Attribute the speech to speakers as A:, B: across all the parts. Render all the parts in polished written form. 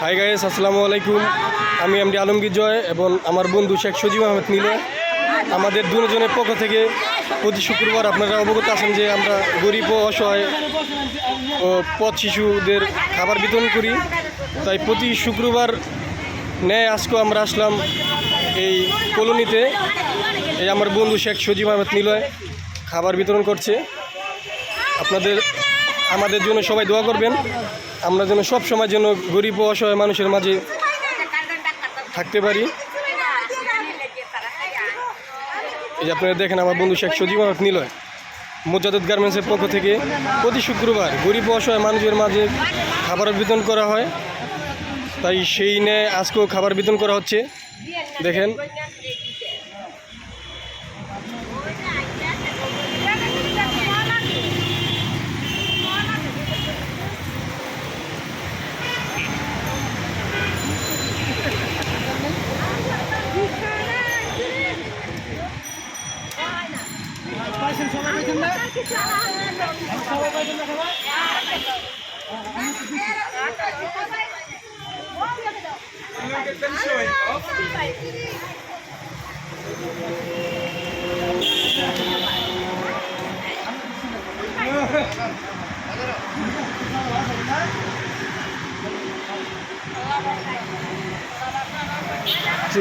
A: Hi guys, আসসালামু আলাইকুম। আমি এমডি আলমগীর জয় এবং আমার বন্ধু শেখ সজিব আহমেদ নিলয় আমাদের দুজনের পক্ষ থেকে প্রতি শুক্রবার আপনারা অবগত আছেন যে আমরা গরিব ও অসহায় ও পথ শিশুদের খাবার বিতরণ করি। তাই প্রতি শুক্রবার ন্যায় আজকেও আমরা আসলাম এই কলোনিতে। এই আমার বন্ধু শেখ সজিব আহমেদ নিলয় খাবার বিতরণ করছে। আমাদের জন্য সবাই দোয়া করবেন, আমরা যেন সব সময় যেন গরিব ও অসহায় মানুষের মাঝে থাকতে পারি। এই যে আপনারা দেখেন আমার বন্ধু শেখ সজিব আহমেদ নিলয় মোজাদ্দেদ গার্মেন্টসের পক্ষ থেকে প্রতি শুক্রবার গরিব ও অসহায় মানুষের মাঝে খাবার বিতরণ করা হয়। তাই সেই ন্যায় আজকেও খাবার বিতরণ করা হচ্ছে। দেখেন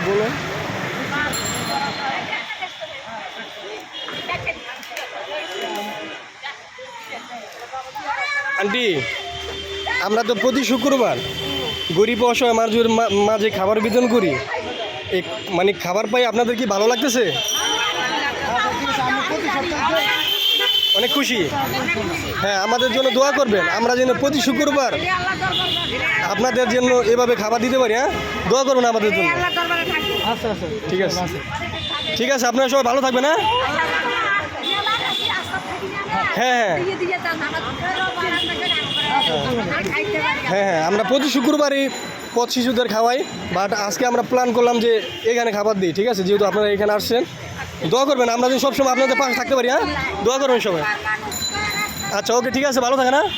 A: বলো আন্টি, আমরা তো প্রতি শুক্রবার গরিব অসহায় মানুষের মাঝে খাবার বিতরণ করি। এই মানে খাবার পাই আপনাদের কি ভালো লাগতেছে? অনেক খুশি। হ্যাঁ, আমাদের জন্য দোয়া করবেন, আমরা যেন প্রতি শুক্রবার আপনাদের জন্য এভাবে খাবার দিতে পারি। হ্যাঁ, দোয়া করবেন আমাদের জন্য। ঠিক আছে, ঠিক আছে, আপনারা সবাই ভালো থাকবেন। হ্যাঁ হ্যাঁ হ্যাঁ হ্যাঁ আমরা প্রতি শুক্রবারই পথ শিশুদের খাওয়াই, বাট আজকে আমরা প্ল্যান করলাম যে এখানে খাবার দিই। ঠিক আছে, যেহেতু আপনারা এখানে আসছেন, দোয়া করবেন আমরা যেন সবসময় আপনাদের পাশে থাকতে পারি। হ্যাঁ, দোয়া করবেন সবাই। আচ্ছা, ওকে, ঠিক আছে, ভালো থাকেন। হ্যাঁ।